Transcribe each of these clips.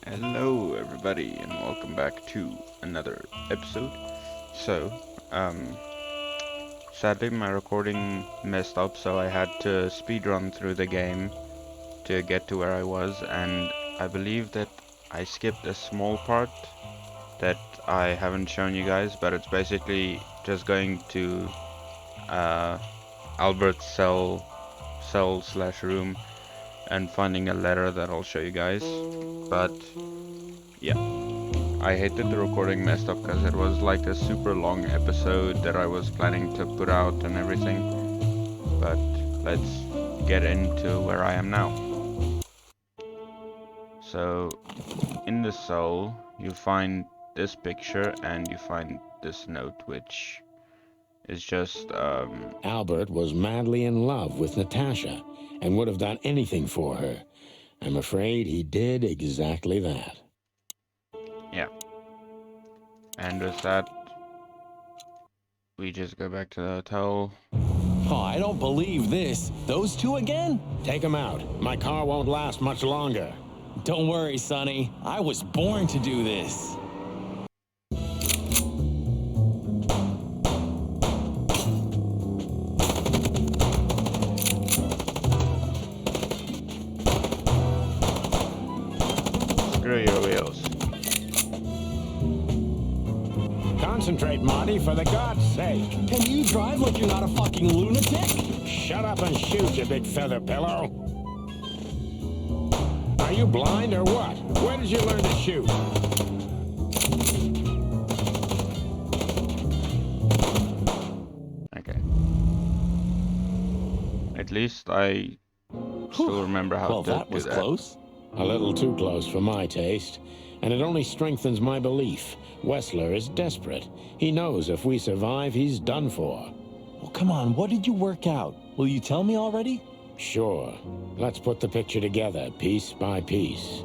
Hello, everybody, and welcome back to another episode. So, um, Sadly, my recording messed up, so I had to speedrun through the game to get to where I was, and I believe that I skipped a small part that I haven't shown you guys, but it's basically just going to uh, Albert's cell slash room and finding a letter that I'll show you guys. But yeah, I hated the recording messed up because it was like a super long episode that I was planning to put out and everything. But let's get into where I am now. So in the cell you find this picture and you find this note, which is just Albert was madly in love with Natasha and would have done anything for her. I'm afraid he did exactly that. yeah. And with that, we just go back to the hotel. Oh, I don't believe this. Those two again? Take him out. My car won't last much longer. Don't worry, Sonny. I was born to do this. Screw your wheels. Concentrate, Marty, for the God's sake. Can you drive like you're not a fucking lunatic? Shut up and shoot, you big feather pillow. Are you blind or what? Where did you learn to shoot? Okay. At least I still remember how Well, to that do was that. close. A little too close for my taste, and it only strengthens my belief. Wessler is desperate. He knows if we survive, he's done for. Well, come on. What did you work out? Will you tell me already? Sure. Let's put the picture together, piece by piece.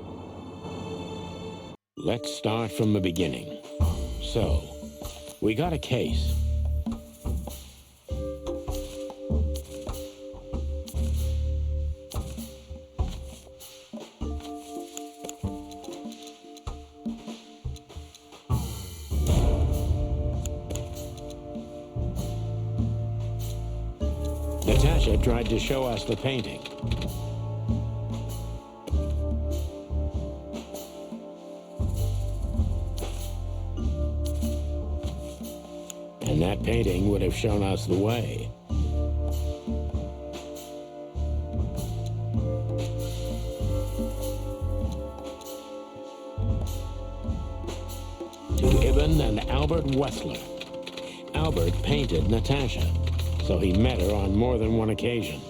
Let's start from the beginning. So, we got a case. Natasha tried to show us the painting. And that painting would have shown us the way. To Ibn and Albert Wessler. Albert painted Natasha, so he met her on more than one occasion.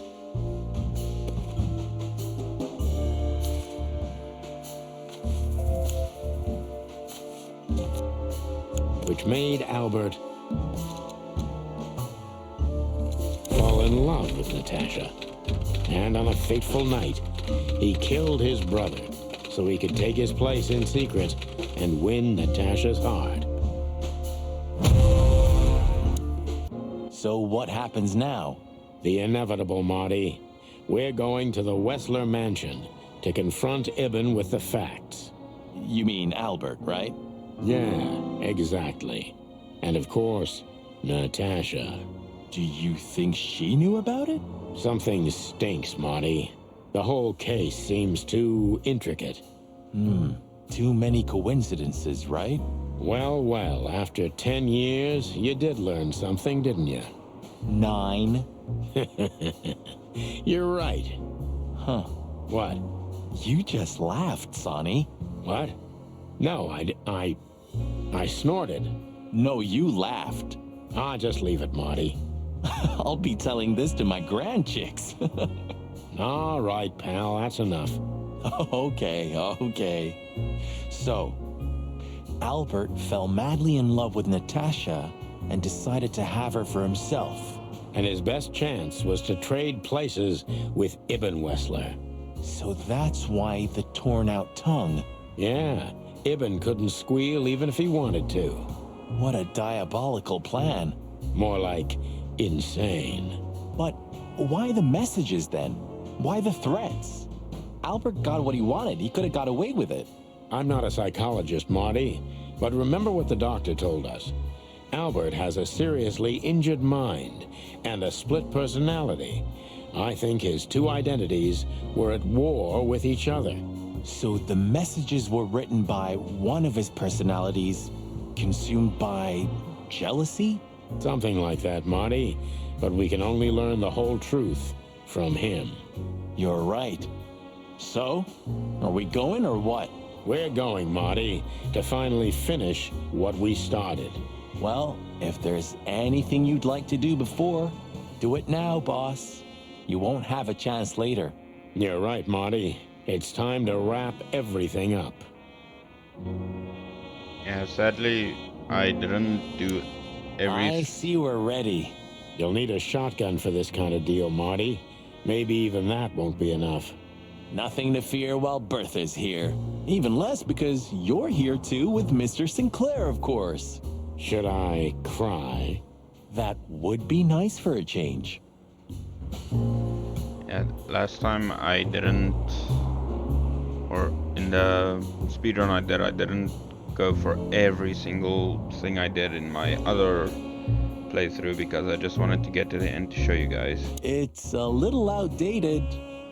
Which made Albert fall in love with Natasha. And on a fateful night, he killed his brother so he could take his place in secret and win Natasha's heart. So what happens now? The inevitable, Marty. We're going to the Wessler mansion to confront Ibn with the facts. You mean Albert, right? Yeah, exactly. And of course, Natasha. Do you think she knew about it? Something stinks, Marty. The whole case seems too intricate. Too many coincidences, right? Well, after 10 years, you did learn something, didn't you? 9. You're right. Huh. What? You just laughed, Sonny. What? No, I snorted. No, you laughed. Just leave it, Marty. I'll be telling this to my grandchicks. All right, pal, that's enough. Okay. So, Albert fell madly in love with Natasha and decided to have her for himself. And his best chance was to trade places with Ibn Wessler. So that's why the torn out tongue. Yeah, Ibn couldn't squeal even if he wanted to. What a diabolical plan. More like insane. But why the messages then? Why the threats? Albert got what he wanted. He could have got away with it. I'm not a psychologist, Marty, but remember what the doctor told us. Albert has a seriously injured mind and a split personality. I think his two identities were at war with each other. So the messages were written by one of his personalities, consumed by jealousy? Something like that, Marty. But we can only learn the whole truth from him. You're right. So, are we going or what? We're going, Marty, to finally finish what we started. Well, if there's anything you'd like to do before, do it now, boss. You won't have a chance later. You're right, Marty. It's time to wrap everything up. Yeah, sadly, I didn't do I see we're ready. You'll need a shotgun for this kind of deal, Marty. Maybe even that won't be enough. Nothing to fear while Bertha's here. Even less because you're here too with Mr. Sinclair, of course. Should I cry? That would be nice for a change. Yeah, last time I didn't, or in the speedrun I didn't go for every single thing I did in my other playthrough because I just wanted to get to the end to show you guys. It's a little outdated,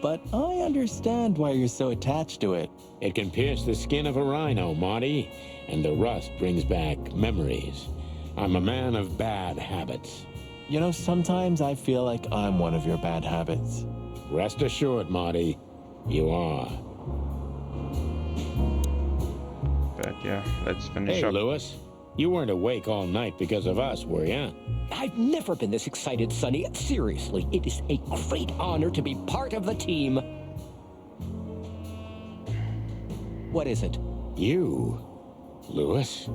but I understand why you're so attached to it. It can pierce the skin of a rhino, Marty, and the rust brings back memories. I'm a man of bad habits. You know, sometimes I feel like I'm one of your bad habits. Rest assured, Marty, you are. But yeah, let's finish Hey, up. Lewis, you weren't awake all night because of us, were ya? I've never been this excited, Sonny. Seriously, it is a great honor to be part of the team. What is it? You, Lewis,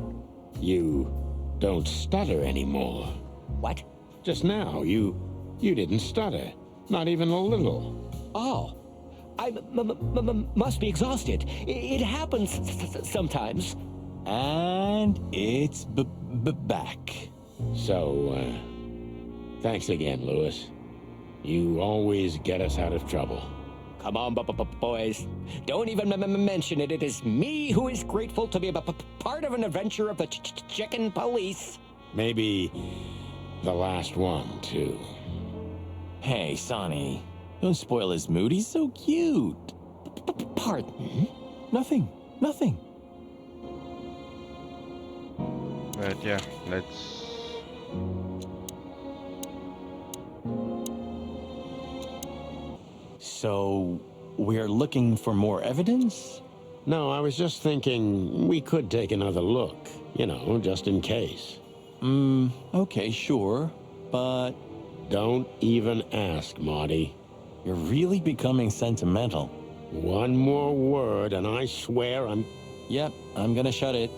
you don't stutter anymore. What? Just now, you didn't stutter. Not even a little. Oh, I must be exhausted. It happens sometimes. And it's back. So, thanks again, Lewis. You always get us out of trouble. Come on, boys. Don't even mention it. It is me who is grateful to be a part of an adventure of the Chicken Police. Maybe the last one, too. Hey, Sonny, don't spoil his mood. He's so cute. Pardon? Nothing. But yeah, let's... So, we're looking for more evidence? No, I was just thinking we could take another look. You know, just in case. Okay, sure. But Don't even ask, Marty. you're really becoming sentimental. One more word and I swear I'm... Yep, I'm gonna shut it.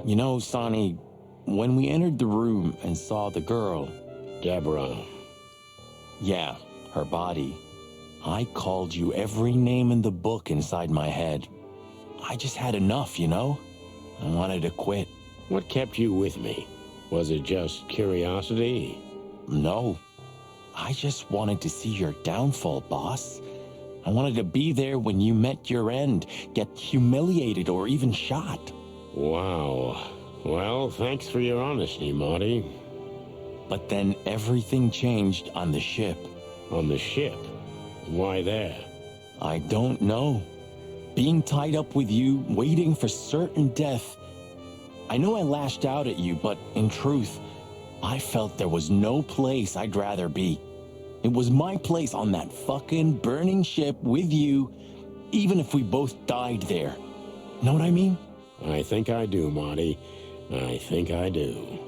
You know, Sonny, when we entered the room and saw the girl, Deborah. yeah, her body, I called you every name in the book inside my head. I just had enough, you know? I wanted to quit. What kept you with me? Was it just curiosity? No, I just wanted to see your downfall, boss. I wanted to be there when you met your end, get humiliated or even shot. Wow. Well, thanks for your honesty, Marty. But then everything changed on the ship. On the ship? Why there? I don't know. Being tied up with you, waiting for certain death. I know I lashed out at you, but in truth, I felt there was no place I'd rather be. It was my place on that fucking burning ship with you, even if we both died there. Know what I mean? I think I do, Marty. I think I do.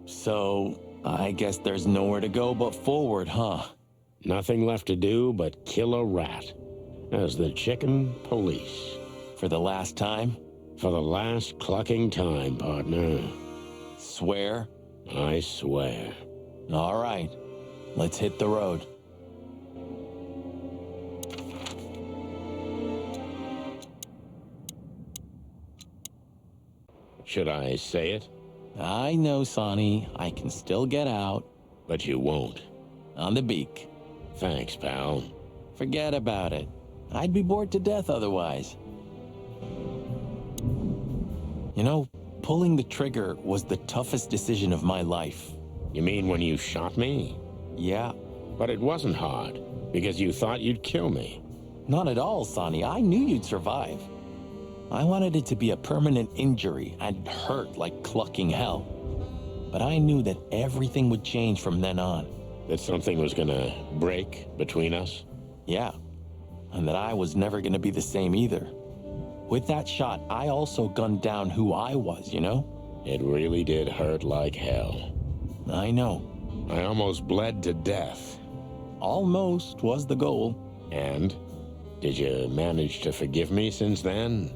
So, I guess there's nowhere to go but forward, huh? Nothing left to do but kill a rat. As the Chicken Police. For the last time? For the last clucking time, partner. Swear? I swear. All right, let's hit the road. Should I say it? I know, Sonny. I can still get out. But you won't. On the beak. Thanks, pal. Forget about it. I'd be bored to death otherwise. You know, pulling the trigger was the toughest decision of my life. You mean when you shot me? Yeah. But it wasn't hard, because you thought you'd kill me. Not at all, Sonny. I knew you'd survive. I wanted it to be a permanent injury and hurt like clucking hell. But I knew that everything would change from then on. That something was gonna break between us? Yeah. And that I was never gonna be the same either. With that shot, I also gunned down who I was, you know? It really did hurt like hell. I know. I almost bled to death. Almost was the goal. And? Did you manage to forgive me since then?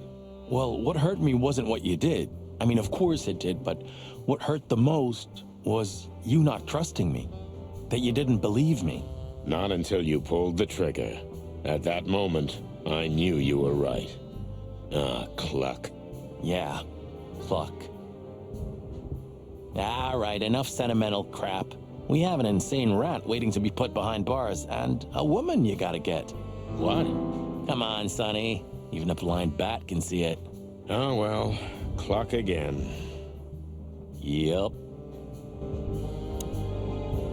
Well, what hurt me wasn't what you did. I mean, of course it did, but what hurt the most was you not trusting me. That you didn't believe me. Not until you pulled the trigger. At that moment, I knew you were right. Ah, cluck. Yeah, pluck. All right, enough sentimental crap. We have an insane rat waiting to be put behind bars, and a woman you gotta get. What? Come on, Sonny. Even a blind bat can see it. Oh, well, cluck again. Yep.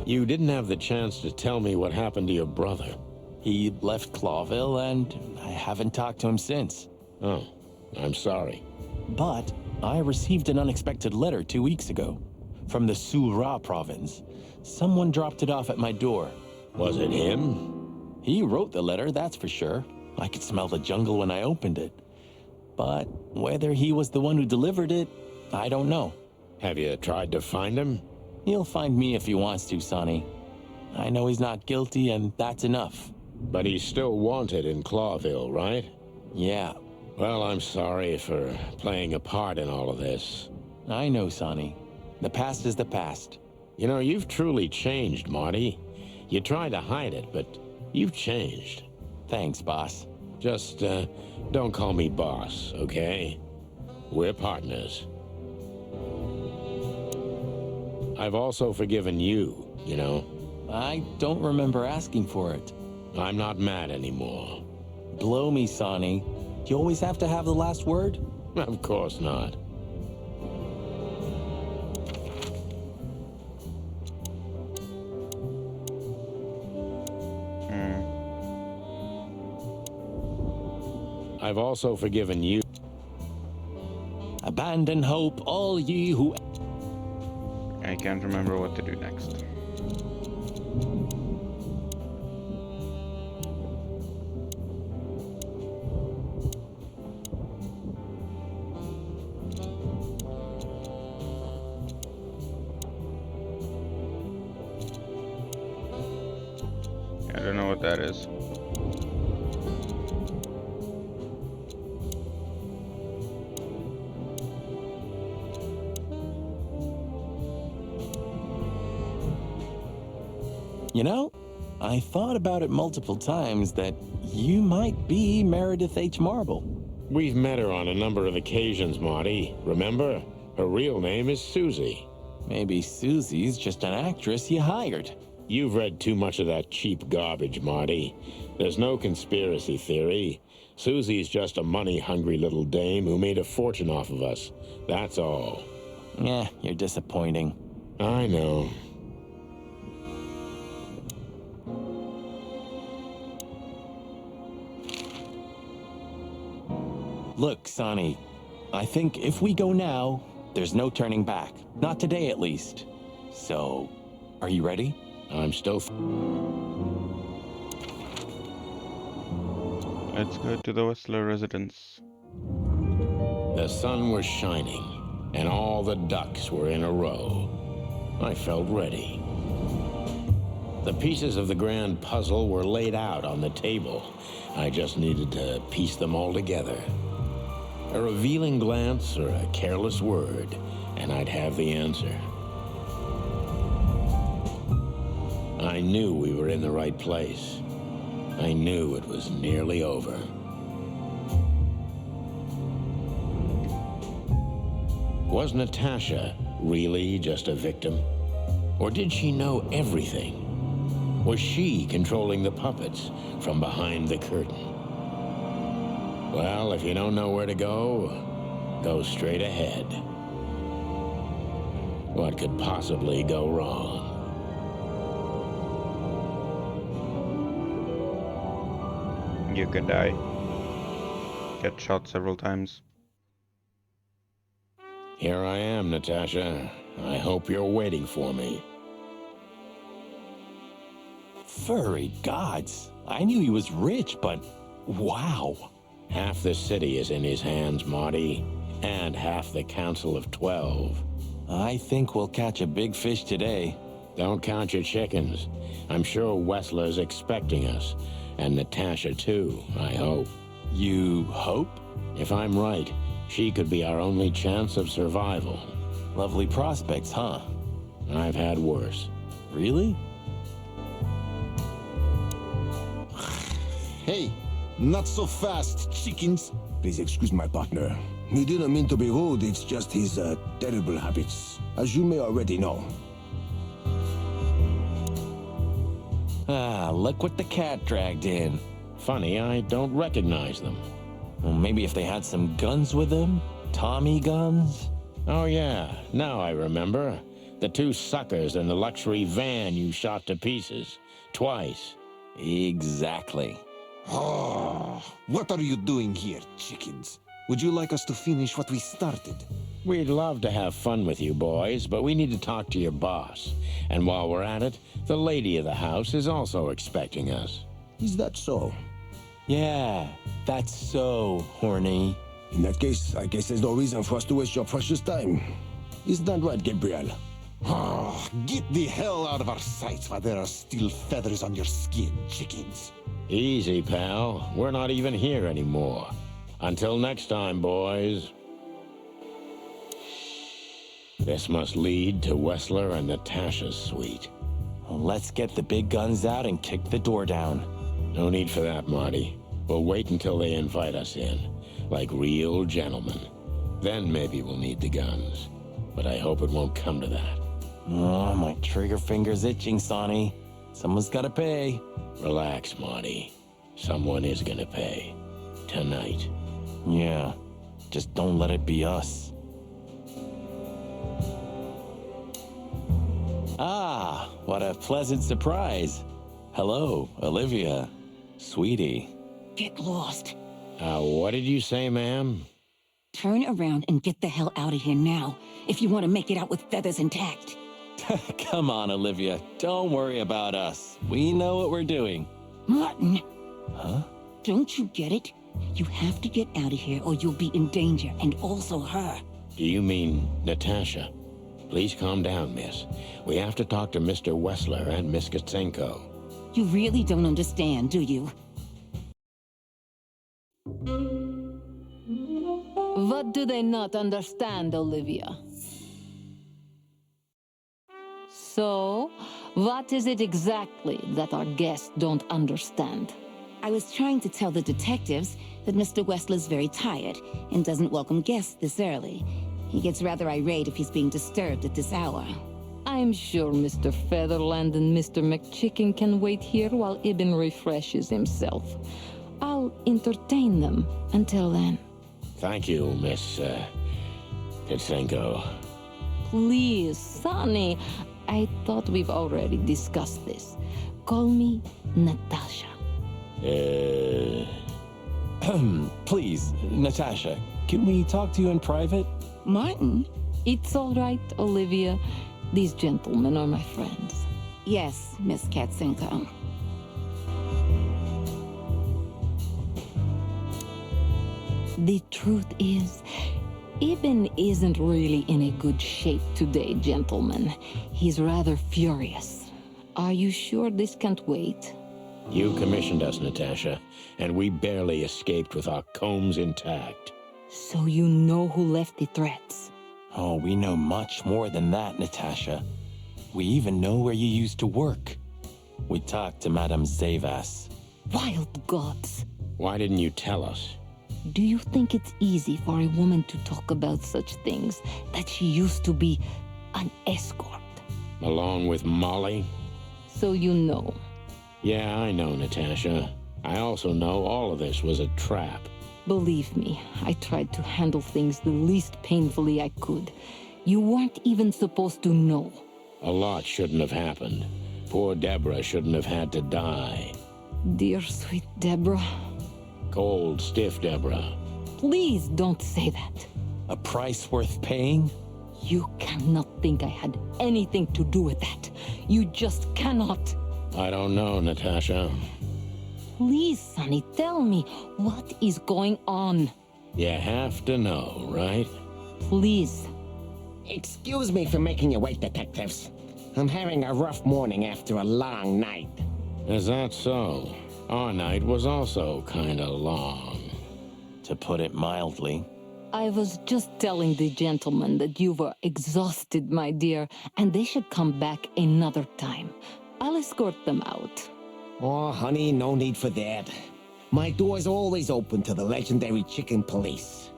You didn't have the chance to tell me what happened to your brother. He left Clawville, and I haven't talked to him since. Oh, I'm sorry. But I received an unexpected letter 2 weeks ago from the Sura province. Someone dropped it off at my door. Was it him? He wrote the letter, that's for sure. I could smell the jungle when I opened it. But whether he was the one who delivered it, I don't know. Have you tried to find him? He'll find me if he wants to, Sonny. I know he's not guilty, and that's enough. But he's still wanted in Clawville, right? Yeah, Well, I'm sorry for playing a part in all of this. I know, Sonny. The past is the past. You know, you've truly changed, Marty. You tried to hide it, but you've changed. Thanks, boss. Just, don't call me boss, okay? We're partners. I've also forgiven you, you know. I don't remember asking for it. I'm not mad anymore. Blow me, Sonny. Do you always have to have the last word? Of course not. I've also forgiven you. Abandon hope, all ye who... I can't remember what to do next. I don't know what that is. You know, I thought about it multiple times that you might be Meredith H. Marble. We've met her on a number of occasions, Marty. Remember? Her real name is Susie. Maybe Susie's just an actress you hired. You've read too much of that cheap garbage, Marty. There's no conspiracy theory. Susie's just a money-hungry little dame who made a fortune off of us. That's all. You're disappointing. I know. Look, Sonny, I think if we go now, there's no turning back. Not today, at least. So, are you ready? I'm still... Let's go to the Whistler residence. The sun was shining, and all the ducks were in a row. I felt ready. The pieces of the grand puzzle were laid out on the table. I just needed to piece them all together. A revealing glance or a careless word, and I'd have the answer. I knew we were in the right place. I knew it was nearly over. Was Natasha really just a victim? Or did she know everything? Was she controlling the puppets from behind the curtain? Well, if you don't know where to go straight ahead. What could possibly go wrong? You could die. Get shot several times. Here I am, Natasha. I hope you're waiting for me. Furry gods. I knew he was rich, but wow. Half the city is in his hands, Marty, and half the Council of 12. I think we'll catch a big fish today. Don't count your chickens. I'm sure Wessler's expecting us. And Natasha, too, I hope. You hope? If I'm right, she could be our only chance of survival. Lovely prospects, huh? I've had worse. Really? Hey, not so fast, chickens. Please excuse my partner. He didn't mean to be rude, it's just his terrible habits, as you may already know. Ah, look what the cat dragged in. Funny, I don't recognize them. Well, maybe if they had some guns with them? Tommy guns? Oh yeah, now I remember. The two suckers in the luxury van you shot to pieces. Twice. Exactly. Oh, what are you doing here, chickens? Would you like us to finish what we started? We'd love to have fun with you boys, but we need to talk to your boss. And while we're at it, the lady of the house is also expecting us. Is that so? Yeah, that's so horny. In that case, I guess there's no reason for us to waste your precious time. Isn't that right, Gabriel? Oh, get the hell out of our sights while there are still feathers on your skin, chickens. Easy, pal. We're not even here anymore. Until next time, boys. This must lead to Wessler and Natasha's suite. Well, let's get the big guns out and kick the door down. No need for that, Marty. We'll wait until they invite us in, like real gentlemen. Then maybe we'll need the guns. But I hope it won't come to that. Oh, my trigger finger's itching, Sonny. Someone's gotta pay. Relax, Marty. Someone is gonna pay. Tonight. Yeah, just don't let it be us. Ah, what a pleasant surprise. Hello, Olivia. Sweetie. Get lost. What did you say, ma'am? Turn around and get the hell out of here now, if you want to make it out with feathers intact. Come on, Olivia. Don't worry about us. We know what we're doing. Martin! Huh? Don't you get it? You have to get out of here or you'll be in danger, and also her. Do you mean Natasha? Please calm down, miss. We have to talk to Mr. Wessler and Miss Katsenko. You really don't understand, do you? What do they not understand, Olivia? So, what is it exactly that our guests don't understand? I was trying to tell the detectives that Mr. Wessler's very tired and doesn't welcome guests this early. He gets rather irate if he's being disturbed at this hour. I'm sure Mr. Featherland and Mr. McChicken can wait here while Ibn refreshes himself. I'll entertain them until then. Thank you, Miss Katsenko. Please, Sonny. I thought we've already discussed this. Call me Natasha. Please, Natasha, can we talk to you in private? Martin? It's all right, Olivia. These gentlemen are my friends. Yes, Miss Katsenko. The truth is, Ibn isn't really in a good shape today, gentlemen. He's rather furious. Are you sure this can't wait? You commissioned us, Natasha, and we barely escaped with our combs intact. So you know who left the threats? Oh, we know much more than that, Natasha. We even know where you used to work. We talked to Madame Zavas. Wild gods! Why didn't you tell us? Do you think it's easy for a woman to talk about such things, that she used to be an escort? Along with Molly? So you know. Yeah, I know, Natasha. I also know all of this was a trap. Believe me, I tried to handle things the least painfully I could. You weren't even supposed to know. A lot shouldn't have happened. Poor Deborah shouldn't have had to die. Dear sweet Deborah. Cold, stiff Deborah. Please don't say that. A price worth paying? You cannot think I had anything to do with that. You just cannot. I don't know, Natasha. Please, Sonny, tell me, what is going on? You have to know, right? Please. Excuse me for making you wait, detectives. I'm having a rough morning after a long night. Is that so? Our night was also kinda long. To put it mildly. I was just telling the gentlemen that you were exhausted, my dear, and they should come back another time. I'll escort them out. Oh, honey, no need for that. My door's always open to the legendary chicken police.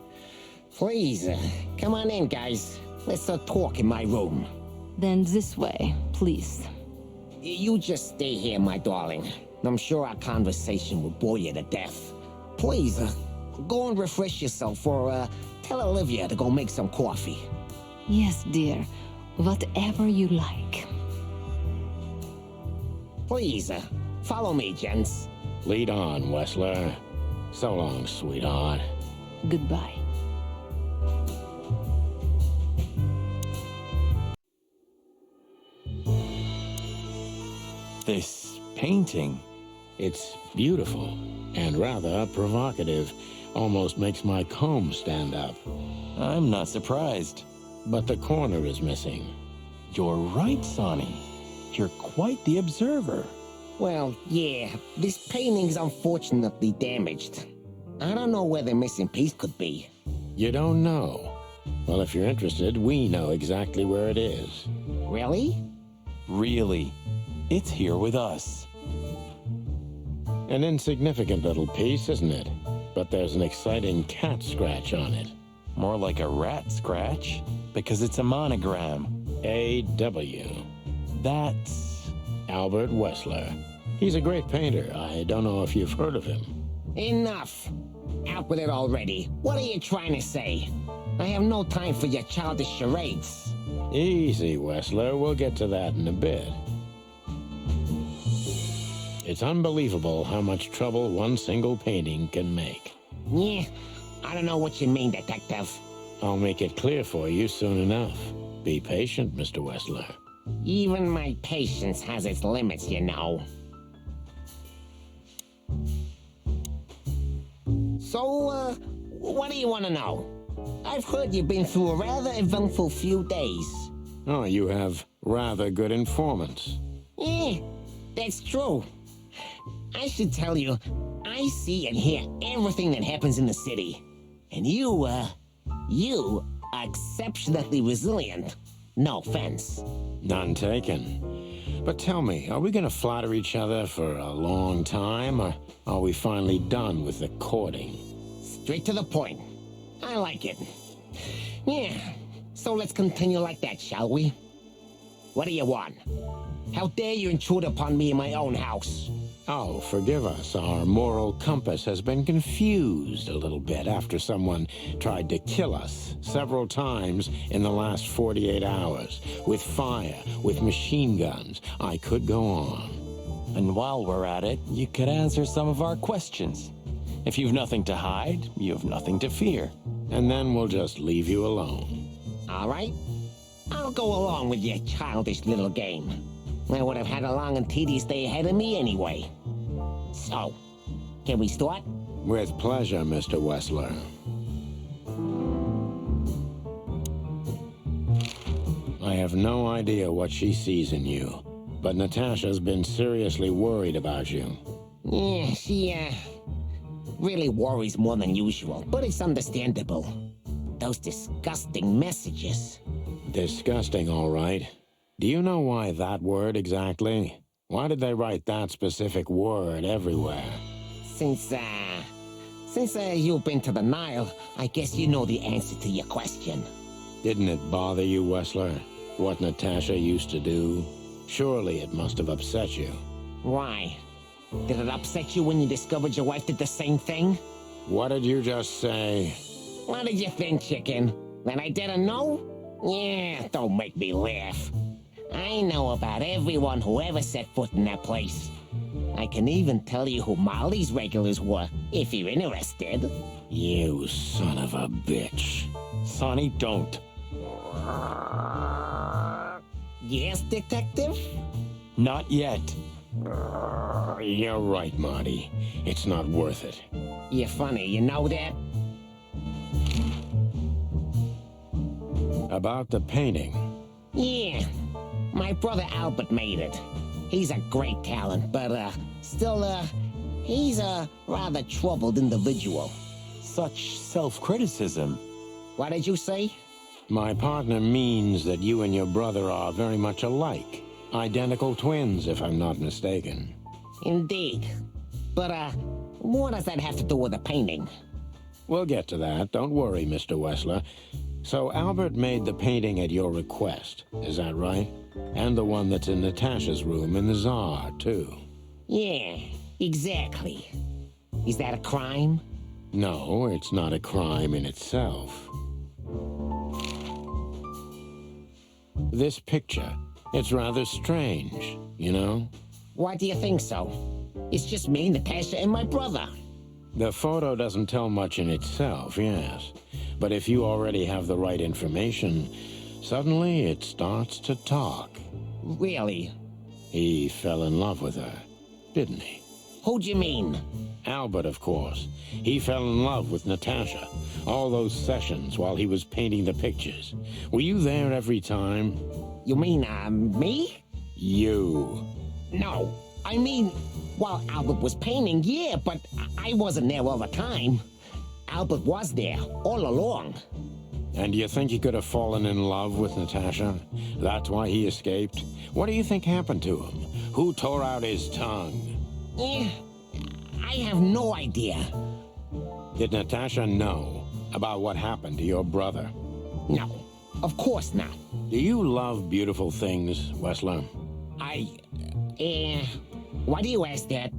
Please, come on in, guys. Let's talk in my room. Then this way, please. You just stay here, my darling. I'm sure our conversation will bore you to death. Please, go and refresh yourself, or tell Olivia to go make some coffee. Yes, dear. Whatever you like. Please, follow me, gents. Lead on, Wessler. So long, sweetheart. Goodbye. This painting. It's beautiful and rather provocative. Almost makes my comb stand up. I'm not surprised. But the corner is missing. You're right, Sonny. You're quite the observer. Well, yeah, this painting's unfortunately damaged. I don't know where the missing piece could be. You don't know? Well, if you're interested, we know exactly where it is. Really? Really. It's here with us. An insignificant little piece, isn't it? But there's an exciting cat scratch on it. More like a rat scratch, because it's a monogram. A.W. That's... Albert Wessler. He's a great painter. I don't know if you've heard of him. Enough! Out with it already. What are you trying to say? I have no time for your childish charades. Easy, Wessler. We'll get to that in a bit. It's unbelievable how much trouble one single painting can make. Yeah, I don't know what you mean, detective. I'll make it clear for you soon enough. Be patient, Mr. Wessler. Even my patience has its limits, you know. So, what do you want to know? I've heard you've been through a rather eventful few days. Oh, you have rather good informants. Yeah, that's true. I should tell you, I see and hear everything that happens in the city. And you are exceptionally resilient. No offense. None taken. But tell me, are we going to flatter each other for a long time, or are we finally done with the courting? Straight to the point. I like it. Yeah, so let's continue like that, shall we? What do you want? How dare you intrude upon me in my own house? Oh, forgive us. Our moral compass has been confused a little bit after someone tried to kill us several times in the last 48 hours. With fire, with machine guns. I could go on. And while we're at it, you could answer some of our questions. If you've nothing to hide, you have nothing to fear. And then we'll just leave you alone. All right. I'll go along with your childish little game. I would have had a long and tedious day ahead of me anyway. So, can we start? With pleasure, Mr. Wessler. I have no idea what she sees in you, but Natasha's been seriously worried about you. Yeah, she, really worries more than usual, but it's understandable. Those disgusting messages. Disgusting, all right. Do you know why that word exactly? Why did they write that specific word everywhere? Since Since you've been to the Nile, I guess you know the answer to your question. Didn't it bother you, Wessler, what Natasha used to do? Surely it must have upset you. Why? Did it upset you when you discovered your wife did the same thing? What did you just say? What did you think, chicken? That I didn't know? Yeah, don't make me laugh. I know about everyone who ever set foot in that place. I can even tell you who Molly's regulars were, if you're interested. You son of a bitch. Sonny, don't. Yes, detective? Not yet. You're right, Marty. It's not worth it. You're funny, you know that? About the painting. Yeah, my brother Albert made it. He's a great talent, but still, he's a rather troubled individual. Such self-criticism. What did you say? My partner means that you and your brother are very much alike. Identical twins, if I'm not mistaken. Indeed. But, what does that have to do with the painting? We'll get to that. Don't worry, Mr. Wessler. So Albert made the painting at your request, is that right? And the one that's in Natasha's room in the Tsar, too. Yeah, exactly. Is that a crime? No, it's not a crime in itself. This picture, it's rather strange, you know? Why do you think so? It's just me, Natasha, and my brother. The photo doesn't tell much in itself, yes. But if you already have the right information, suddenly it starts to talk. Really? He fell in love with her, didn't he? Who'd you mean? Albert, of course. He fell in love with Natasha. All those sessions while he was painting the pictures. Were you there every time? You mean, me? You. No. I mean, while Albert was painting, yeah, but I wasn't there all the time. Albert was there, all along. And you think he could have fallen in love with Natasha? That's why he escaped? What do you think happened to him? Who tore out his tongue? Eh, I have no idea. Did Natasha know about what happened to your brother? No, of course not. Do you love beautiful things, Wessler? Why do you ask that?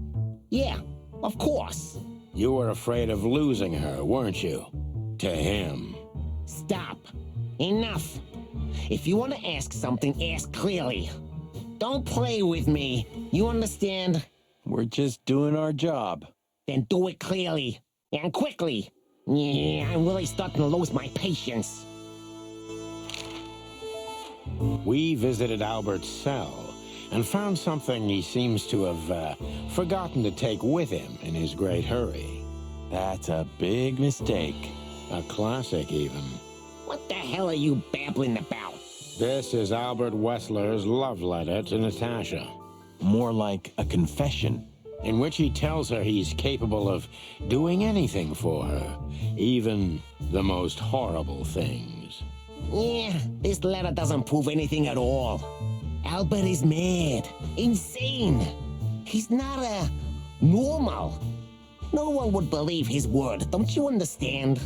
Yeah, of course. You were afraid of losing her, weren't you? To him. Stop. Enough. If you want to ask something, ask clearly. Don't play with me. You understand? We're just doing our job. Then do it clearly. And quickly. Yeah, I'm really starting to lose my patience. We visited Albert's cell and found something he seems to have forgotten to take with him in his great hurry. That's a big mistake. A classic, even. What the hell are you babbling about? This is Albert Wessler's love letter to Natasha, More like a confession. in which he tells her he's capable of doing anything for her, even the most horrible things. Yeah, this letter doesn't prove anything at all. Albert is mad. Insane. He's not, normal. No one would believe his word, don't you understand?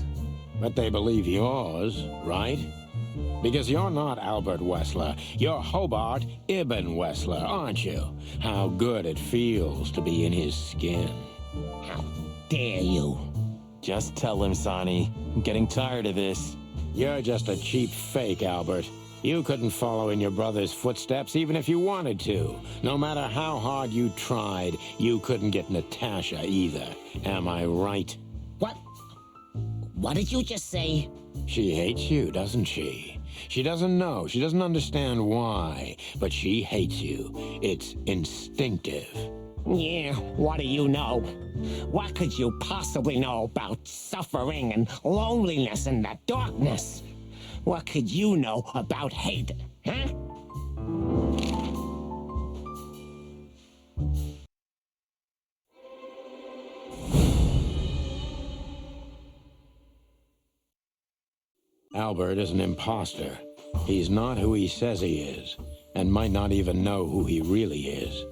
But they believe yours, right? Because you're not Albert Wessler. You're Hobart Ibn Wessler, aren't you? How good it feels to be in his skin. How dare you? Just tell him, Sonny. I'm getting tired of this. You're just a cheap fake, Albert. You couldn't follow in your brother's footsteps even if you wanted to. No matter how hard you tried, you couldn't get Natasha either. Am I right? What? What did you just say? She hates you, doesn't she? She doesn't know. She doesn't understand why. But she hates you. It's instinctive. Yeah, what do you know? What could you possibly know about suffering and loneliness and the darkness? What could you know about hate, huh? Albert is an imposter. He's not who he says he is, and might not even know who he really is.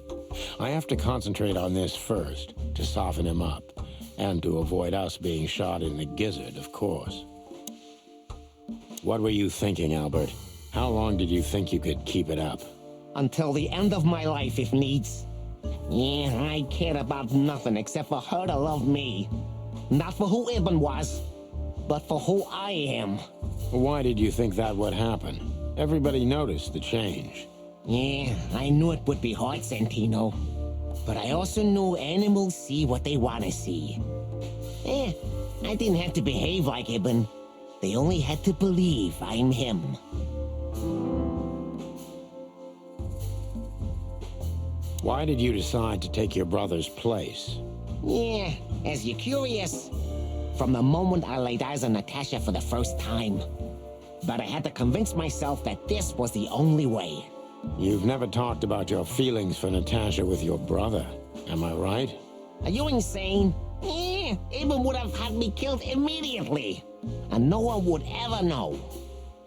I have to concentrate on this first, to soften him up. And to avoid us being shot in the gizzard, of course. What were you thinking, Albert? How long did you think you could keep it up? Until the end of my life, if needs. Yeah, I cared about nothing except for her to love me. Not for who Ibn was, but for who I am. Why did you think that would happen? Everybody noticed the change. Yeah, I knew it would be hard, Santino. But I also knew animals see what they want to see. I didn't have to behave like Ibn. They only had to believe I'm him. Why did you decide to take your brother's place? Yeah, as you're curious, from the moment I laid eyes on Natasha for the first time. But I had to convince myself that this was the only way. You've never talked about your feelings for Natasha with your brother, am I right? Are you insane? Ibn would have had me killed immediately. And no one would ever know.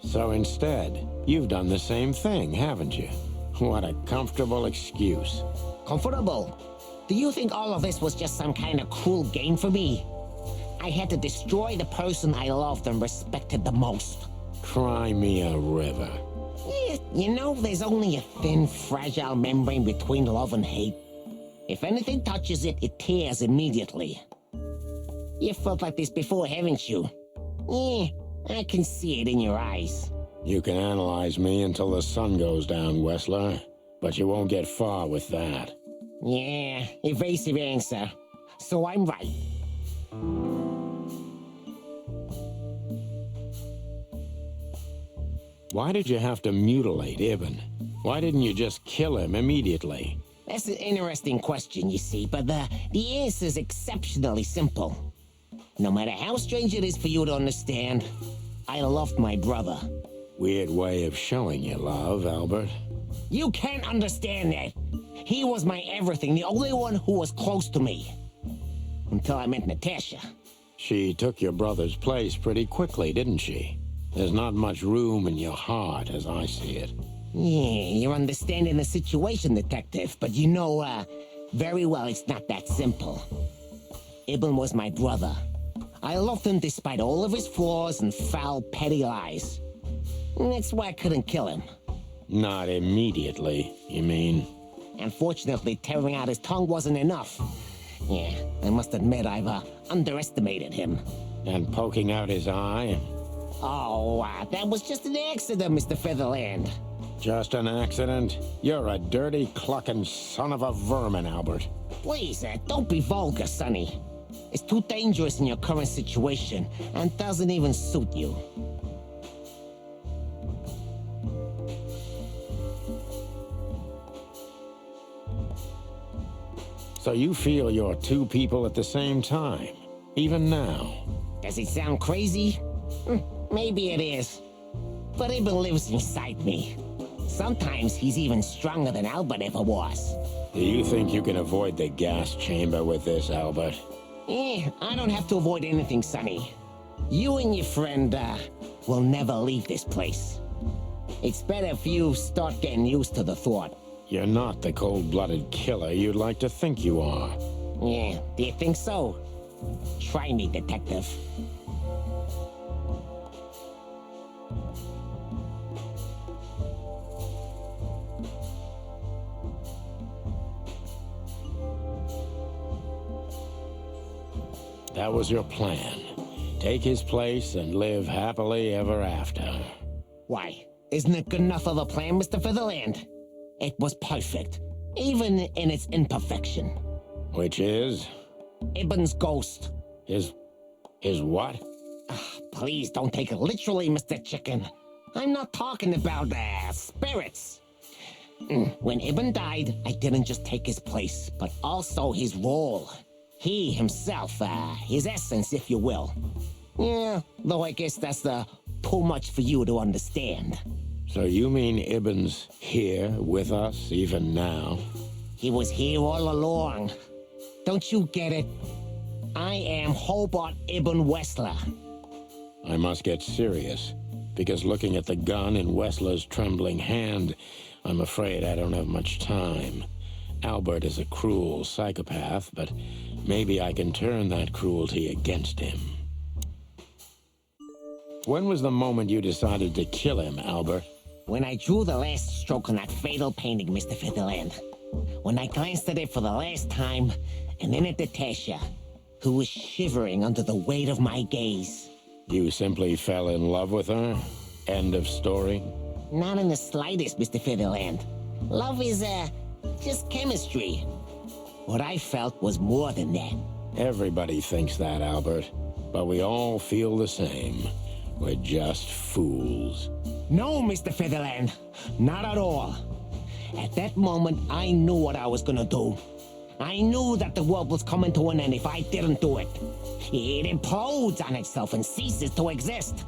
So instead, you've done the same thing, haven't you? What a comfortable excuse. Comfortable? Do you think all of this was just some kind of cruel game for me? I had to destroy the person I loved and respected the most. Cry me a river. You know, there's only a thin, fragile membrane between love and hate. If anything touches it, it tears immediately. You felt like this before, haven't you? I can see it in your eyes. You can analyze me until the sun goes down, Wessler, but you won't get far with that. Yeah, evasive answer. So I'm right. Why did you have to mutilate Ibn? Why didn't you just kill him immediately? That's an interesting question, you see, but the answer is exceptionally simple. No matter how strange it is for you to understand, I loved my brother. Weird way of showing your love, Albert. You can't understand that. He was my everything, the only one who was close to me. Until I met Natasha. She took your brother's place pretty quickly, didn't she? There's not much room in your heart, as I see it. Yeah, you're understanding the situation, Detective, but you know, very well it's not that simple. Ibn was my brother. I loved him despite all of his flaws and foul, petty lies. And that's why I couldn't kill him. Not immediately, you mean? Unfortunately, tearing out his tongue wasn't enough. Yeah, I must admit I've underestimated him. And poking out his eye? Oh, that was just an accident, Mr. Featherland. Just an accident? You're a dirty, clucking son of a vermin, Albert. Please, don't be vulgar, Sonny. It's too dangerous in your current situation, and doesn't even suit you. So you feel you're two people at the same time, even now? Does it sound crazy? Maybe it is. But Ibn lives inside me. Sometimes he's even stronger than Albert ever was. Do you think you can avoid the gas chamber with this, Albert? I don't have to avoid anything, Sonny. You and your friend, will never leave this place. It's better if you start getting used to the thought. You're not the cold-blooded killer you'd like to think you are. Yeah, do you think so? Try me, Detective. That was your plan. Take his place and live happily ever after. Why? Isn't it good enough of a plan, Mr. Featherland? It was perfect, even in its imperfection. Which is? Ibn's ghost. His what? Please don't take it literally, Mr. Chicken. I'm not talking about, spirits. When Ibn died, I didn't just take his place, but also his role. He himself, his essence, if you will. Yeah, though I guess that's too much for you to understand. So you mean Ibn's here with us even now? He was here all along. Don't you get it? I am Hobart Ibn Wessler. I must get serious, because looking at the gun in Wessler's trembling hand, I'm afraid I don't have much time. Albert is a cruel psychopath, but maybe I can turn that cruelty against him. When was the moment you decided to kill him, Albert? When I drew the last stroke on that fatal painting, Mr. Featherland. When I glanced at it for the last time, and then at Natasha, who was shivering under the weight of my gaze. You simply fell in love with her? End of story? Not in the slightest, Mr. Featherland. Love is, just chemistry. What I felt was more than that. Everybody thinks that, Albert. But we all feel the same. We're just fools. No, Mr. Featherland. Not at all. At that moment, I knew what I was gonna do. I knew that the world was coming to an end if I didn't do it. It implodes on itself and ceases to exist.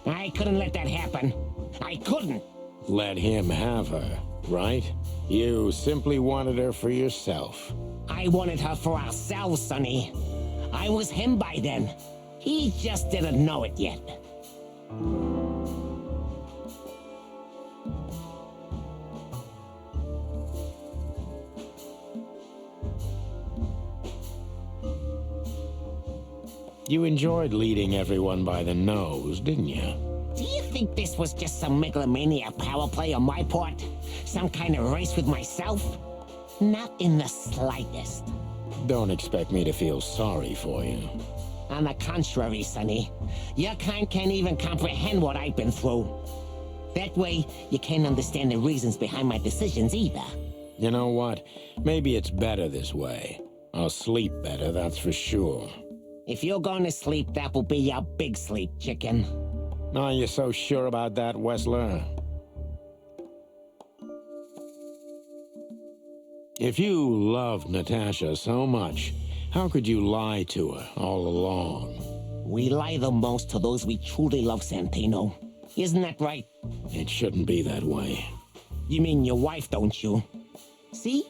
I couldn't let that happen. I couldn't. Let him have her, right? You simply wanted her for yourself. I wanted her for ourselves, Sonny. I was him by then. He just didn't know it yet. You enjoyed leading everyone by the nose, didn't you? Do you think this was just some megalomaniac power play on my part? Some kind of race with myself? Not in the slightest. Don't expect me to feel sorry for you. On the contrary, Sonny. Your kind can't even comprehend what I've been through. That way, you can't understand the reasons behind my decisions either. You know what? Maybe it's better this way. I'll sleep better, that's for sure. If you're going to sleep, that will be your big sleep, chicken. Are you so sure about that, Wessler? If you loved Natasha so much, how could you lie to her all along? We lie the most to those we truly love, Santino. Isn't that right? It shouldn't be that way. You mean your wife, don't you? See?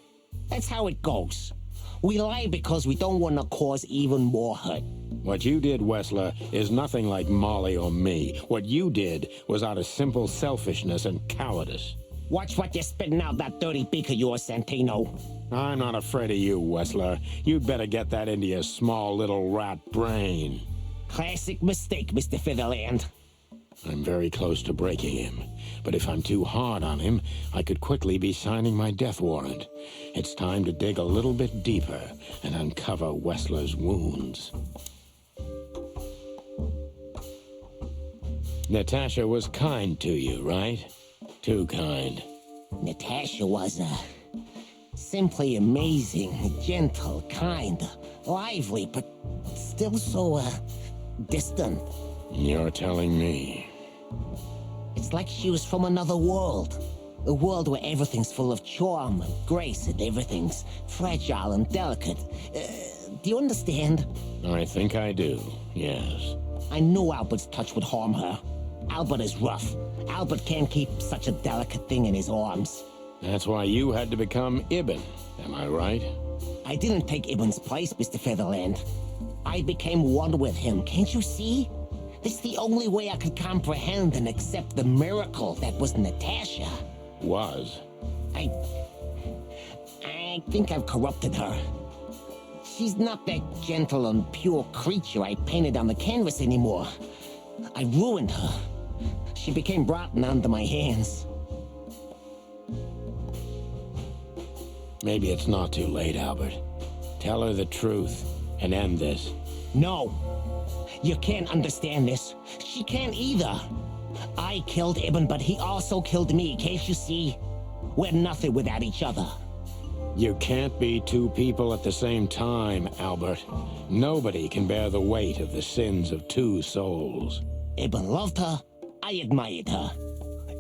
That's how it goes. We lie because we don't want to cause even more hurt. What you did, Wessler, is nothing like Molly or me. What you did was out of simple selfishness and cowardice. Watch what you're spitting out that dirty beak of yours, Santino. I'm not afraid of you, Wessler. You'd better get that into your small little rat brain. Classic mistake, Mr. Featherland. I'm very close to breaking him, but if I'm too hard on him, I could quickly be signing my death warrant. It's time to dig a little bit deeper and uncover Wessler's wounds. Natasha was kind to you, right? Too kind. Natasha was, simply amazing, gentle, kind, lively, but still so, distant. You're telling me. It's like she was from another world. A world where everything's full of charm and grace and everything's fragile and delicate. Do you understand? I think I do, yes. I knew Albert's touch would harm her. Albert is rough. Albert can't keep such a delicate thing in his arms. That's why you had to become Ibn, am I right? I didn't take Ibn's place, Mr. Featherland. I became one with him, can't you see? It's the only way I could comprehend and accept the miracle that was Natasha. Was? I think I've corrupted her. She's not that gentle and pure creature I painted on the canvas anymore. I ruined her. She became rotten under my hands. Maybe it's not too late, Albert. Tell her the truth and end this. No. You can't understand this. She can't either. I killed Ibn, but he also killed me, can't you see? We're nothing without each other. You can't be two people at the same time, Albert. Nobody can bear the weight of the sins of two souls. Ibn loved her. I admired her.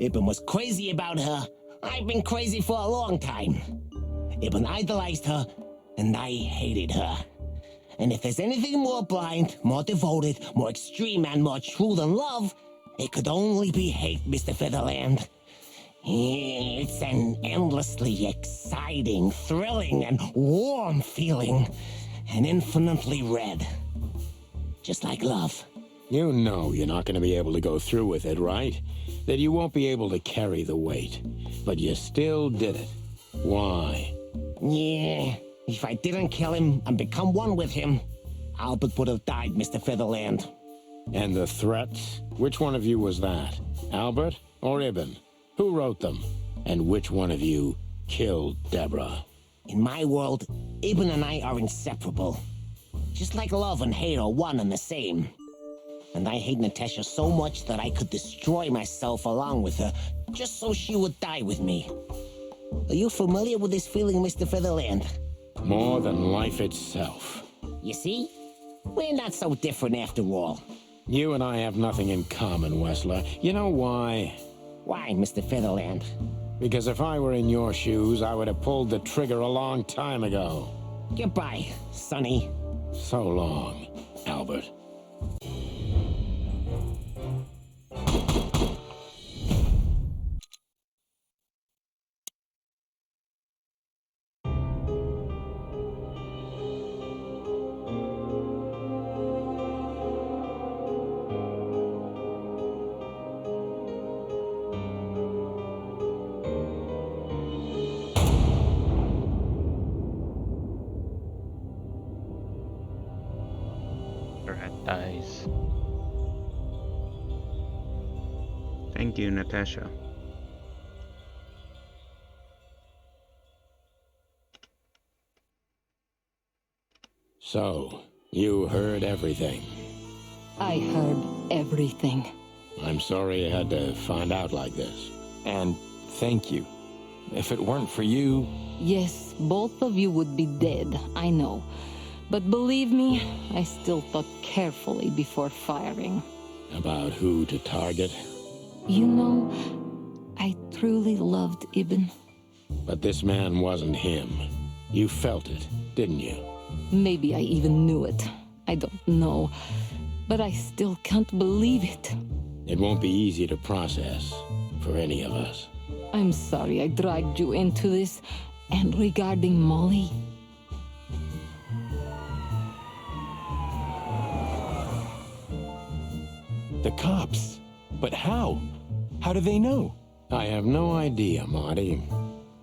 Ibn was crazy about her. I've been crazy for a long time. Ibn idolized her, and I hated her. And if there's anything more blind, more devoted, more extreme, and more true than love, it could only be hate, Mr. Featherland. It's an endlessly exciting, thrilling, and warm feeling. And infinitely red. Just like love. You know you're not going to be able to go through with it, right? That you won't be able to carry the weight. But you still did it. Why? Yeah, if I didn't kill him and become one with him, Albert would have died, Mr. Featherland. And the threats? Which one of you was that? Albert or Ibn? Who wrote them? And which one of you killed Deborah? In my world, Ibn and I are inseparable. Just like love and hate are one and the same. And I hate Natasha so much that I could destroy myself along with her, just so she would die with me. Are you familiar with this feeling, Mr. Featherland? More than life itself. You see? We're not so different after all. You and I have nothing in common, Wessler. You know why? Why, Mr. Featherland? Because if I were in your shoes, I would have pulled the trigger a long time ago. Goodbye, Sonny. So long, Albert. Rat dies. Thank you, Natasha. So, you heard everything. I heard everything. I'm sorry you had to find out like this. And thank you. If it weren't for you, Yes, both of you would be dead, I know. But believe me, I still thought carefully before firing. About who to target. You know, I truly loved Ibn. But this man wasn't him. You felt it, didn't you? Maybe I even knew it. I don't know. But I still can't believe it. It won't be easy to process for any of us. I'm sorry I dragged you into this. And regarding Molly, the cops. But how? How do they know? I have no idea, Marty.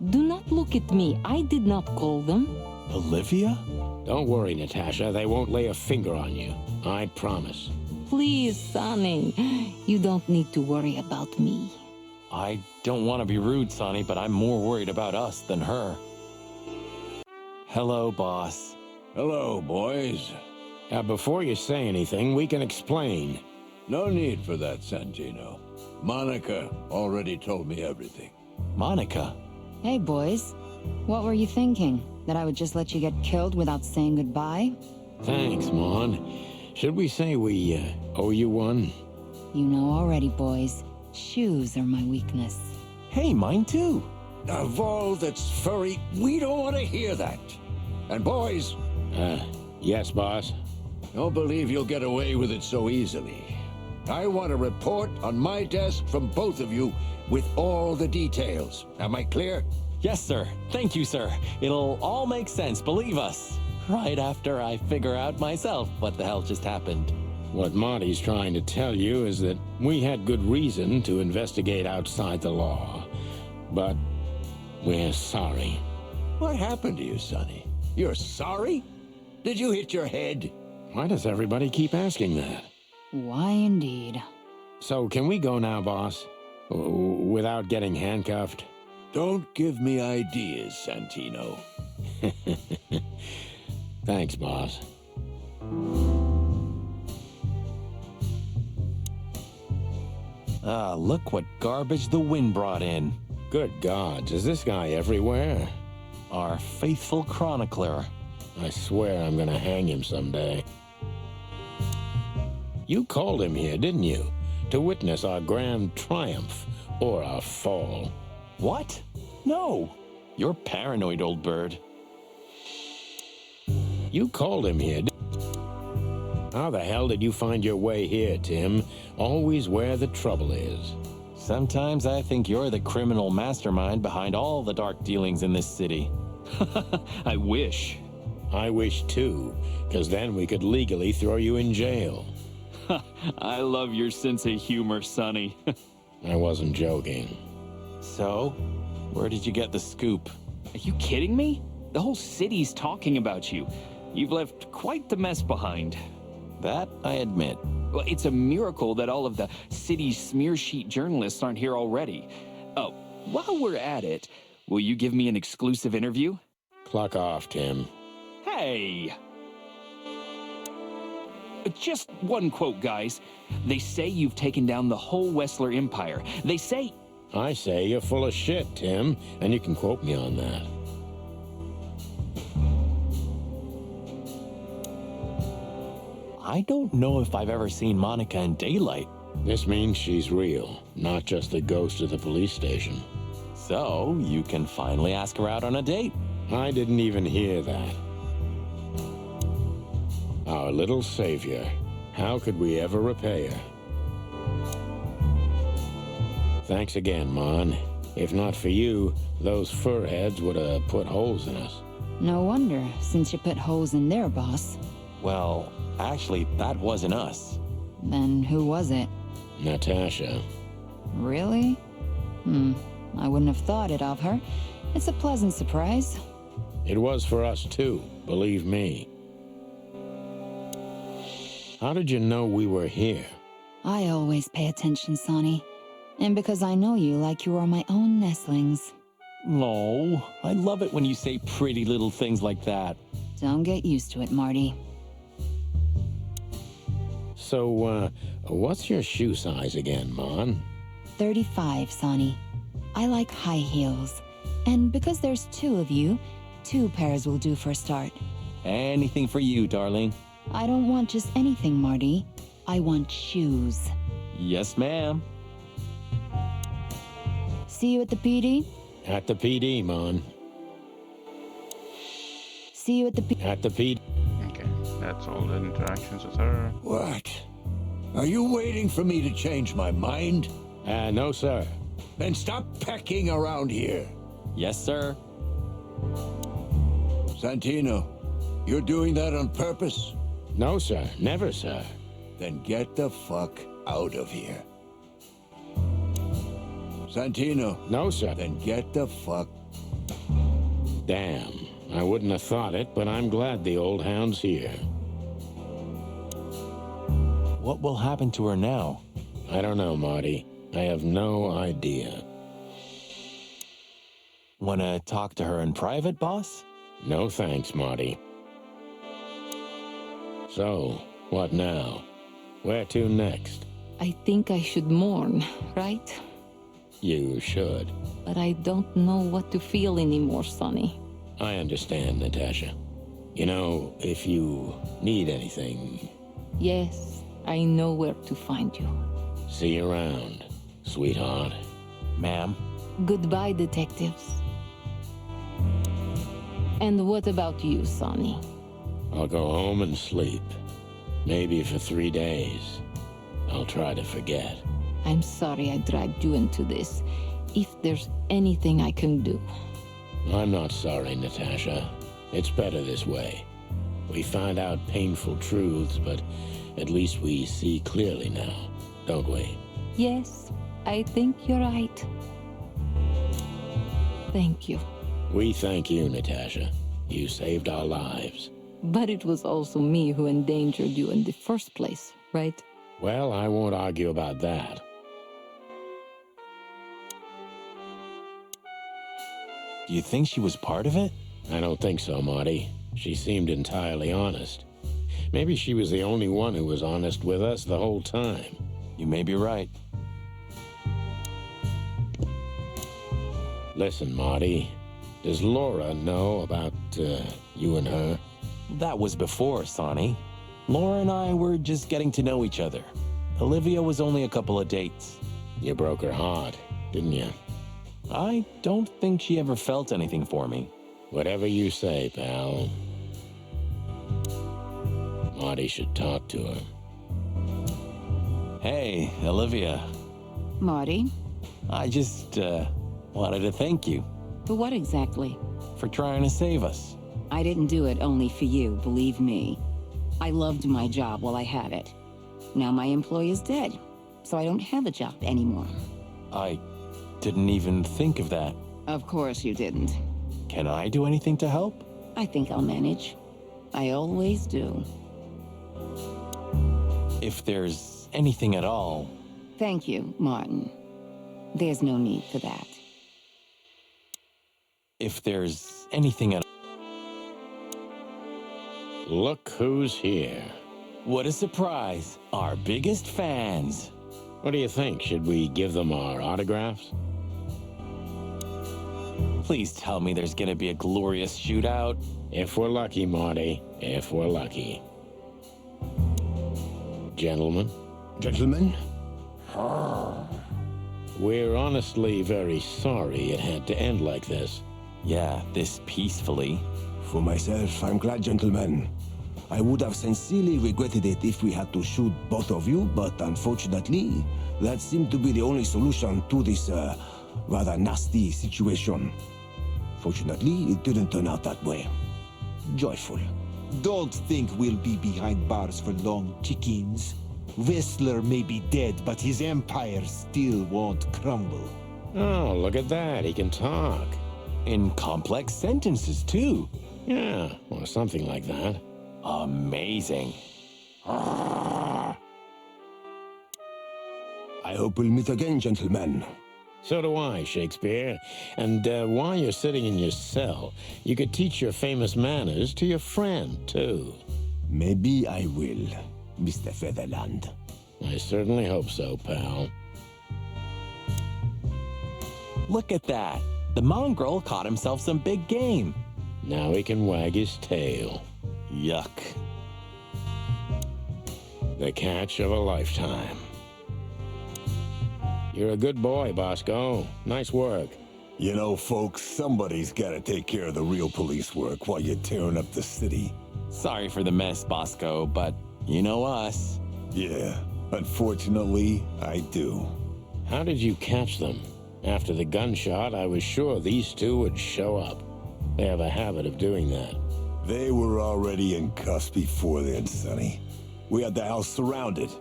do not look at me. I did not call them. Olivia? Don't worry, Natasha. They won't lay a finger on you. I promise. Please, Sonny. You don't need to worry about me. I don't want to be rude, Sonny, but I'm more worried about us than her. Hello, boss. Hello, boys. Before you say anything, we can explain. No need for that, Santino. Monica already told me everything. Monica? Hey, boys. What were you thinking? That I would just let you get killed without saying goodbye? Thanks, Mon. Should we say we owe you one? You know already, boys. Shoes are my weakness. Hey, mine too. Of all that's furry, we don't want to hear that. And boys, Yes, boss. don't believe you'll get away with it so easily. I want a report on my desk from both of you with all the details. Am I clear? Yes, sir. Thank you, sir. It'll all make sense, believe us. Right after I figure out myself what the hell just happened. What Marty's trying to tell you is that we had good reason to investigate outside the law. But we're sorry. What happened to you, Sonny? You're sorry? Did you hit your head? Why does everybody keep asking that? Why indeed? So can we go now, boss? Without getting handcuffed? Don't give me ideas, Santino. Thanks, boss. Ah, look what garbage the wind brought in. Good gods, is this guy everywhere? Our faithful chronicler. I swear I'm gonna hang him someday. You called him here, didn't you? To witness our grand triumph, or our fall. What? No. You're paranoid, old bird. You called him here, How the hell did you find your way here, Tim? Always where the trouble is. Sometimes I think you're the criminal mastermind behind all the dark dealings in this city. I wish. I wish too, because then we could legally throw you in jail. I love your sense of humor, Sonny. I wasn't joking. So, where did you get the scoop? Are you kidding me? The whole city's talking about you. You've left quite the mess behind. That I admit. Well, it's a miracle that all of the city's smear sheet journalists aren't here already. Oh, while we're at it, will you give me an exclusive interview? Pluck off, Tim. Hey! Just one quote, guys. They say you've taken down the whole Wessler Empire. They say... I say you're full of shit, Tim, and you can quote me on that. I don't know if I've ever seen Monica in daylight. This means she's real, not just the ghost of the police station. So, you can finally ask her out on a date. I didn't even hear that. Our little savior. How could we ever repay her? Thanks again, Mon. If not for you, those fur heads would have put holes in us. No wonder, since you put holes in their boss. Well, actually, that wasn't us. Then who was it? Natasha. Really? I wouldn't have thought it of her. It's a pleasant surprise. It was for us too, believe me. How did you know we were here? I always pay attention, Sonny. And because I know you like you are my own nestlings. No, I love it when you say pretty little things like that. Don't get used to it, Marty. So, what's your shoe size again, Mon? 35, Sonny. I like high heels. And because there's 2 of you, 2 pairs will do for a start. Anything for you, darling. I don't want just anything, Marty. I want shoes. Yes, ma'am. See you at the PD? At the PD, Mon. See you at the PD. At the PD. Okay, that's all the interactions with her. What? Are you waiting for me to change my mind? No, sir. Then stop pecking around here. Yes, sir. Santino, you're doing that on purpose? No, sir. Never, sir. Then get the fuck out of here. Santino. No, sir. Then get the fuck... Damn. I wouldn't have thought it, but I'm glad the old hound's here. What will happen to her now? I don't know, Marty. I have no idea. Wanna talk to her in private, boss? No thanks, Marty. So, what now? Where to next? I think I should mourn, right? You should. But I don't know what to feel anymore, Sonny. I understand, Natasha. You know, if you need anything... Yes, I know where to find you. See you around, sweetheart. Ma'am? Goodbye, detectives. And what about you, Sonny? I'll go home and sleep. Maybe for 3 days. I'll try to forget. I'm sorry I dragged you into this. If there's anything I can do. I'm not sorry, Natasha. It's better this way. We find out painful truths, but at least we see clearly now, don't we? Yes, I think you're right. Thank you. We thank you, Natasha. You saved our lives. But it was also me who endangered you in the first place, right? Well, I won't argue about that. Do you think she was part of it? I don't think so, Marty. She seemed entirely honest. Maybe she was the only one who was honest with us the whole time. You may be right. Listen, Marty. Does Laura know about, you and her? That was before, Sonny. Laura and I were just getting to know each other. Olivia was only a couple of dates. You broke her heart, didn't you? I don't think she ever felt anything for me. Whatever you say, pal. Marty should talk to her. Hey, Olivia. Marty? I just, wanted to thank you. For what exactly? For trying to save us. I didn't do it only for you, believe me. I loved my job while I had it. Now my employee is dead, so I don't have a job anymore. I didn't even think of that. Of course you didn't. Can I do anything to help? I think I'll manage. I always do. If there's anything at all. Thank you, Martin. There's no need for that. If there's anything at all. Look who's here. What a surprise. Our biggest fans. What do you think? Should we give them our autographs? Please tell me there's gonna be a glorious shootout. If we're lucky, Marty. If we're lucky. Gentlemen? Gentlemen? We're honestly very sorry it had to end like this. Yeah, this peacefully. For myself, I'm glad, gentlemen. I would have sincerely regretted it if we had to shoot both of you, but unfortunately, that seemed to be the only solution to this, rather nasty situation. Fortunately, it didn't turn out that way. Joyful. Don't think we'll be behind bars for long, chickens. Whistler may be dead, but his empire still won't crumble. Oh, look at that. He can talk. In complex sentences, too. Yeah, or something like that. Amazing. I hope we'll meet again, gentlemen. So do I, Shakespeare. And while you're sitting in your cell, you could teach your famous manners to your friend, too. Maybe I will, Mr. Featherland. I certainly hope so, pal. Look at that. The mongrel caught himself some big game. Now he can wag his tail. Yuck. The catch of a lifetime. You're a good boy, Bosco. Nice work. You know, folks, somebody's gotta take care of the real police work while you're tearing up the city. Sorry for the mess, Bosco, but you know us. Yeah, unfortunately, I do. How did you catch them? After the gunshot, I was sure these two would show up. They have a habit of doing that. They were already in cuffs before then, Sonny. We had the house surrounded.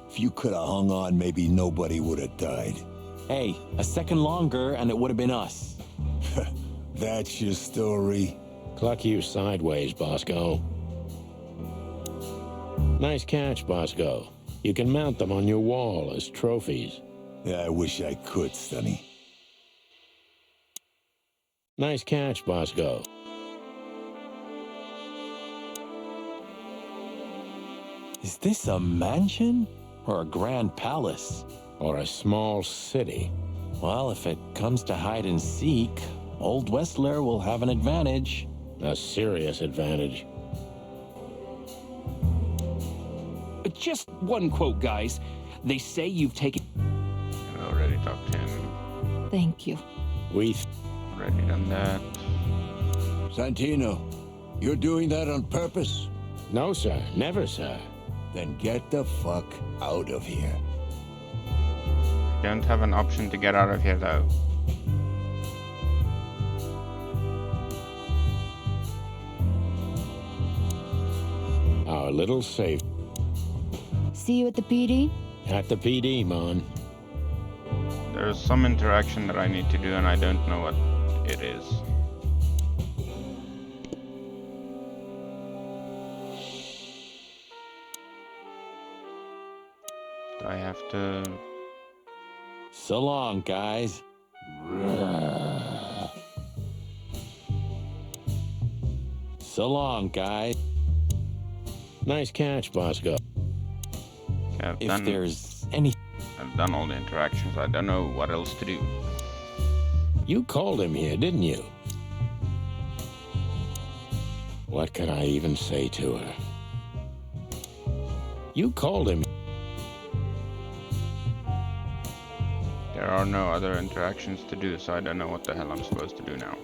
If you could have hung on, maybe nobody would have died. Hey, a second longer and it would have been us. That's your story? Cluck you sideways, Bosco. Nice catch, Bosco. You can mount them on your wall as trophies. Yeah, I wish I could, Sonny. Nice catch, Bosco. Is this a mansion? Or a grand palace? Or a small city? Well, if it comes to hide and seek, Old Whistler will have an advantage. A serious advantage. Just one quote, guys. They say you've taken... I already talked to him. Thank you. We've Already done that. Santino, you're doing that on purpose? No, sir. Never, sir. Then get the fuck out of here. Don't have an option to get out of here, though. Our little safe. See you at the PD? At the PD, Mon. There's some interaction that I need to do, and I don't know what it is. Do I have to... So long, guys. So long, guys. Nice catch, Bosco. Yeah, If there's any... I've done all the interactions. I don't know what else to do. You called him here, didn't you? What can I even say to her? You called him. There are no other interactions to do, so I don't know what the hell I'm supposed to do now.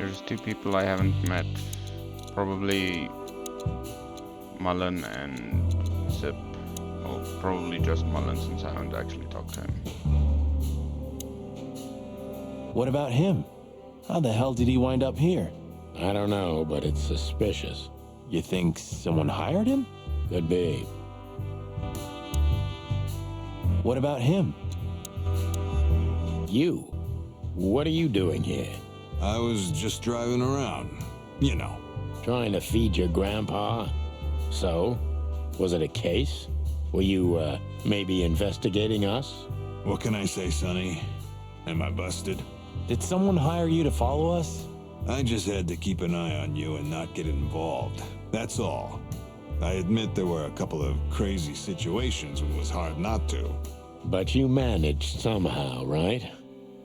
There's two people I haven't met. Probably Mullen and Zip. Well, probably just Mullen since I haven't actually talked to him. What about him? How the hell did he wind up here? I don't know, but it's suspicious. You think someone hired him? Could be. What about him? You. What are you doing here? I was just driving around. You know. Trying to feed your grandpa? So? Was it a case? Were you, maybe investigating us? What can I say, Sonny? Am I busted? Did someone hire you to follow us? I just had to keep an eye on you and not get involved. That's all. I admit there were a couple of crazy situations when it was hard not to. But you managed somehow, right?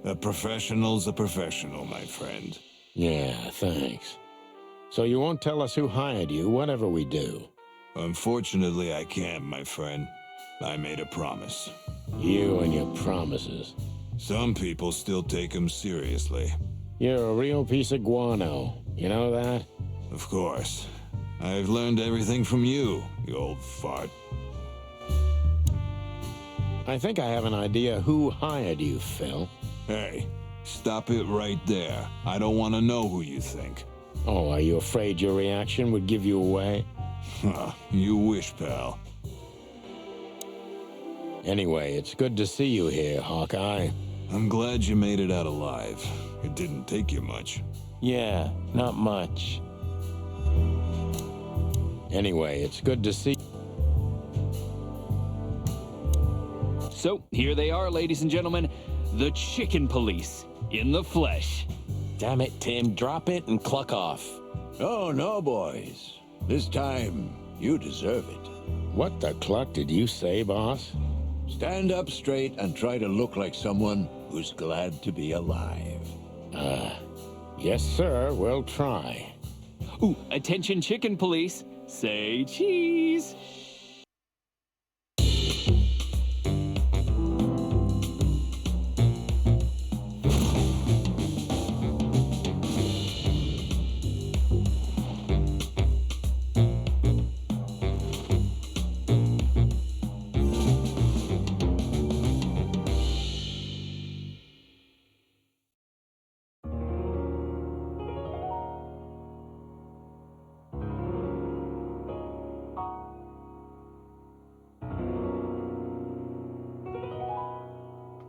A professional's a professional, my friend. Yeah, thanks. So you won't tell us who hired you, whatever we do? Unfortunately, I can't, my friend. I made a promise. You and your promises. Some people still take them seriously. You're a real piece of guano. You know that? Of course. I've learned everything from you, you old fart. I think I have an idea who hired you, Phil. Hey, stop it right there. I don't want to know who you think. Oh, are you afraid your reaction would give you away? You wish, pal. Anyway, it's good to see you here, Hawkeye. I'm glad you made it out alive. It didn't take you much. Yeah, not much. Anyway, it's good to see. So, here they are, ladies and gentlemen. The Chicken Police, in the flesh. Damn it, Tim, drop it and cluck off. Oh, no, boys. This time, you deserve it. What the cluck did you say, boss? Stand up straight and try to look like someone who's glad to be alive. Yes, sir, we'll try. Ooh, attention Chicken Police. Say cheese.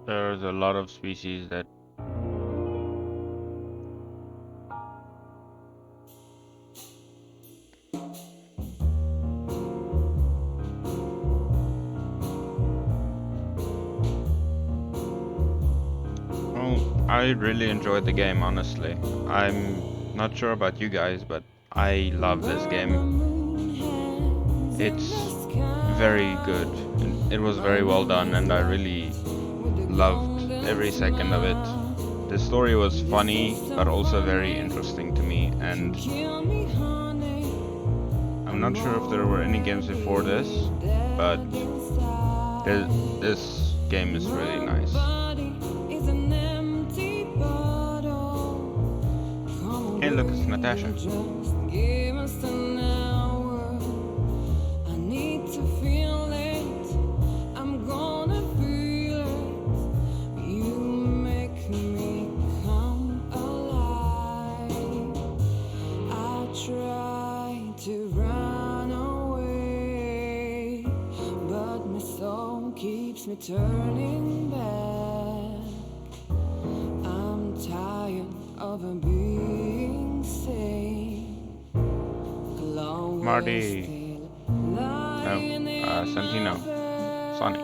There's a lot of species that I really enjoyed the game, honestly. I'm not sure about you guys, but I love this game. It's very good. It was very well done, and I really loved every second of it. The story was funny, but also very interesting to me, and I'm not sure if there were any games before this, but this game is really nice. Hey, look, it's Natasha. Me turning back. I'm tired of being sane. Marty. No, Santino. Sonny.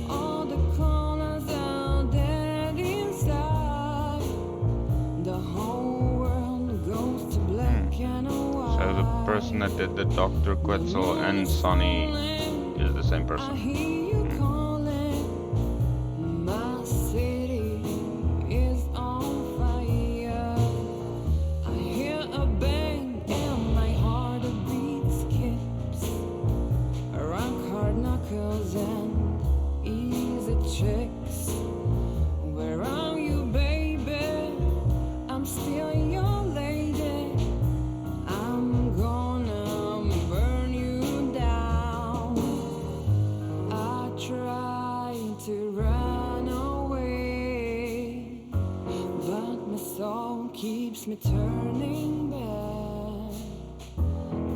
All the corners are dead inside. The whole world goes to black and white. So the person that did the Dr. Quetzal and Sonny is the same person. My city is on fire. I hear a bang and my heart beat skips. A rock hard knock keeps me turning back.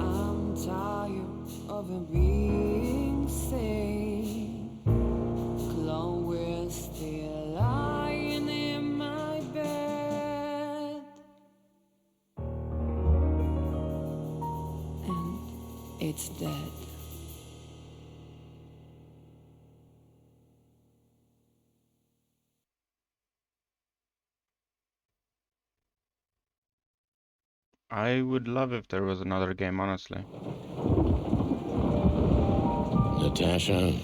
I'm tired of it being sane. Chloe's still lying in my bed, and it's dead. I would love if there was another game, honestly. Natasha,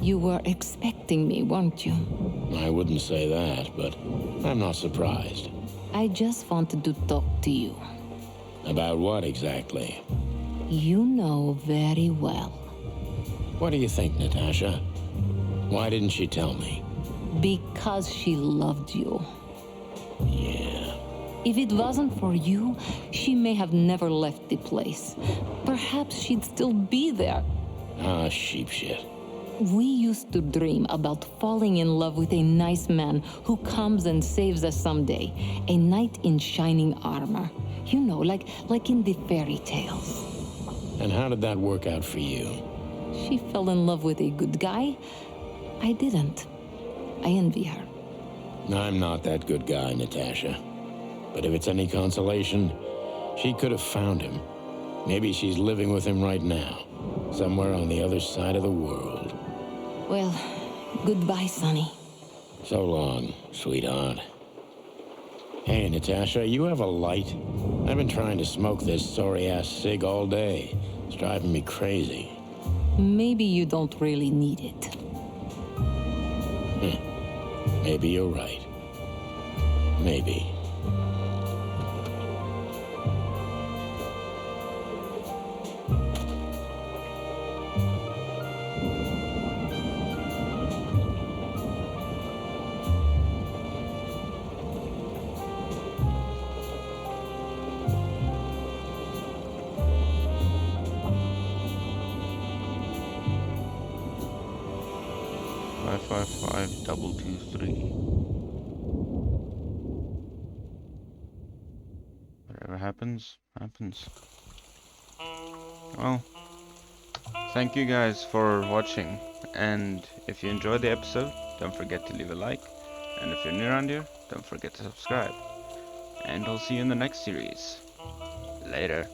You were expecting me, weren't you? I wouldn't say that, but I'm not surprised. I just wanted to talk to you. About what exactly? You know very well. What do you think, Natasha? Why didn't she tell me? Because she loved you. Yeah. If it wasn't for you, she may have never left the place. Perhaps she'd still be there. Ah, sheep shit. We used to dream about falling in love with a nice man who comes and saves us someday. A knight in shining armor. You know, like in the fairy tales. And how did that work out for you? She fell in love with a good guy. I didn't. I envy her. I'm not that good guy, Natasha. But if it's any consolation, she could have found him. Maybe she's living with him right now, somewhere on the other side of the world. Well, goodbye, Sonny. So long, sweetheart. Hey, Natasha, you have a light? I've been trying to smoke this sorry-ass cig all day. It's driving me crazy. Maybe you don't really need it. Maybe you're right. Maybe. Five 223. Whatever happens, happens. Well, thank you guys for watching, and if you enjoyed the episode, don't forget to leave a like, and if you're new around here, don't forget to subscribe. And I'll see you in the next series. Later.